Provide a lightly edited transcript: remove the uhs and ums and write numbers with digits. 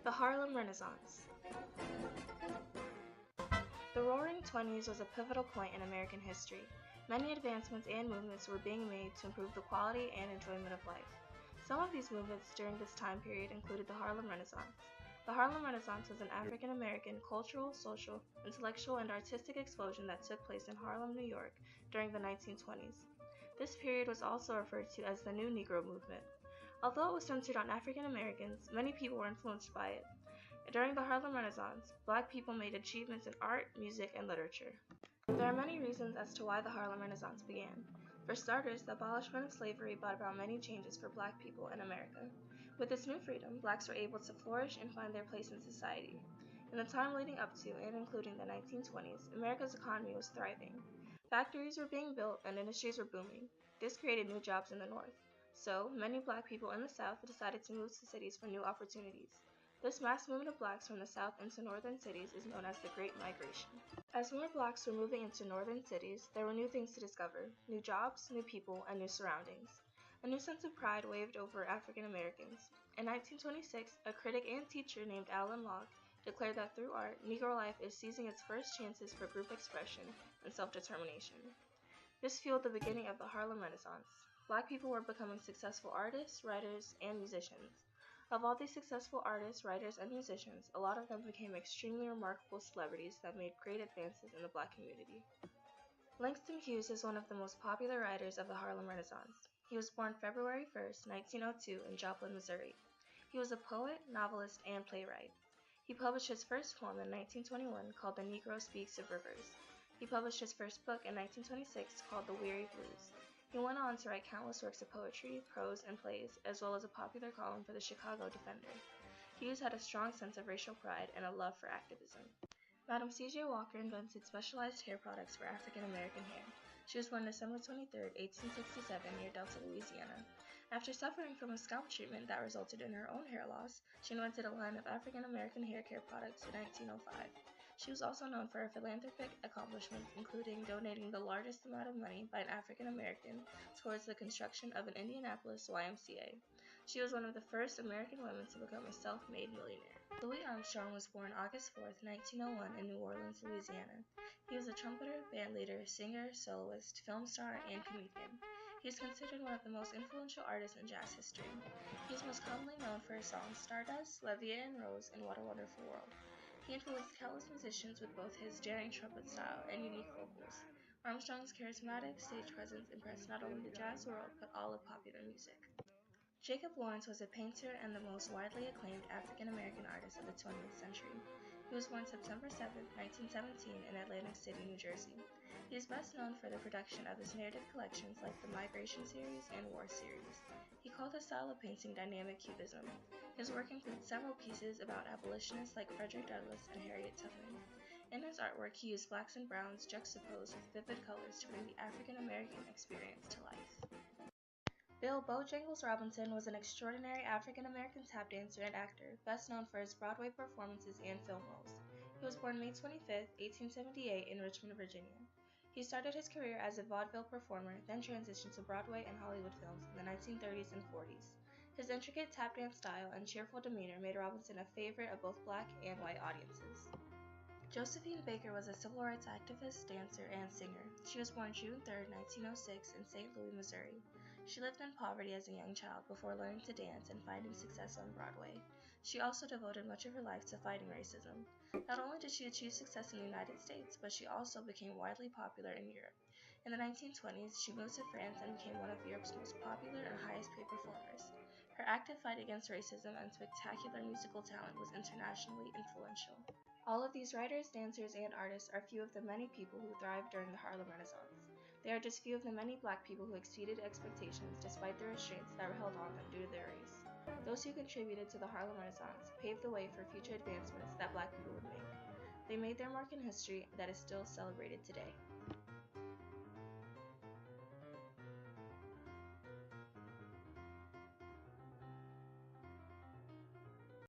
The Harlem Renaissance. The Roaring Twenties was a pivotal point in American history. Many advancements and movements were being made to improve the quality and enjoyment of life. Some of these movements during this time period included the Harlem Renaissance. The Harlem Renaissance was an African American cultural, social, intellectual, and artistic explosion that took place in Harlem, New York during the 1920s. This period was also referred to as the New Negro Movement. Although it was centered on African Americans, many people were influenced by it. During the Harlem Renaissance, Black people made achievements in art, music, and literature. There are many reasons as to why the Harlem Renaissance began. For starters, the abolishment of slavery brought about many changes for Black people in America. With this new freedom, Blacks were able to flourish and find their place in society. In the time leading up to and including the 1920s, America's economy was thriving. Factories were being built and industries were booming. This created new jobs in the North. So, many Black people in the South decided to move to cities for new opportunities. This mass movement of Blacks from the South into northern cities is known as the Great Migration. As more Blacks were moving into northern cities, there were new things to discover, new jobs, new people, and new surroundings. A new sense of pride waved over African Americans. In 1926, a critic and teacher named Allen Locke declared that through art, Negro life is seizing its first chances for group expression and self-determination. This fueled the beginning of the Harlem Renaissance. Black people were becoming successful artists, writers, and musicians. Of all these successful artists, writers, and musicians, a lot of them became extremely remarkable celebrities that made great advances in the Black community. Langston Hughes is one of the most popular writers of the Harlem Renaissance. He was born February 1, 1902 in Joplin, Missouri. He was a poet, novelist, and playwright. He published his first poem in 1921 called The Negro Speaks of Rivers. He published his first book in 1926 called The Weary Blues. He went on to write countless works of poetry, prose, and plays, as well as a popular column for the Chicago Defender. Hughes had a strong sense of racial pride and a love for activism. Madam C.J. Walker invented specialized hair products for African American hair. She was born December 23, 1867, near Delta, Louisiana. After suffering from a scalp treatment that resulted in her own hair loss, she invented a line of African American hair care products in 1905. She was also known for her philanthropic accomplishments, including donating the largest amount of money by an African American towards the construction of an Indianapolis YMCA. She was one of the first American women to become a self-made millionaire. Louis Armstrong was born August 4, 1901 in New Orleans, Louisiana. He was a trumpeter, bandleader, singer, soloist, film star, and comedian. He is considered one of the most influential artists in jazz history. He is most commonly known for his songs Stardust, La Vie en Rose, and What a Wonderful World. He influenced countless musicians with both his daring trumpet style and unique vocals. Armstrong's charismatic stage presence impressed not only the jazz world, but all of popular music. Jacob Lawrence was a painter and the most widely acclaimed African American artist of the 20th century. He was born September 7, 1917 in Atlantic City, New Jersey. He is best known for the production of his narrative collections like the Migration series and War series. He called his style of painting dynamic cubism. His work includes several pieces about abolitionists like Frederick Douglass and Harriet Tubman. In his artwork, he used blacks and browns juxtaposed with vivid colors to bring the African American experience to life. Bill Bojangles Robinson was an extraordinary African-American tap dancer and actor, best known for his Broadway performances and film roles. He was born May 25, 1878 in Richmond, Virginia. He started his career as a vaudeville performer, then transitioned to Broadway and Hollywood films in the 1930s and 40s. His intricate tap dance style and cheerful demeanor made Robinson a favorite of both black and white audiences. Josephine Baker was a civil rights activist, dancer, and singer. She was born June 3, 1906 in St. Louis, Missouri. She lived in poverty as a young child before learning to dance and finding success on Broadway. She also devoted much of her life to fighting racism. Not only did she achieve success in the United States, but she also became widely popular in Europe. In the 1920s, she moved to France and became one of Europe's most popular and highest-paid performers. Her active fight against racism and spectacular musical talent was internationally influential. All of these writers, dancers, and artists are few of the many people who thrived during the Harlem Renaissance. They are just few of the many black people who exceeded expectations despite the restraints that were held on them due to their race. Those who contributed to the Harlem Renaissance paved the way for future advancements that black people would make. They made their mark in history that is still celebrated today.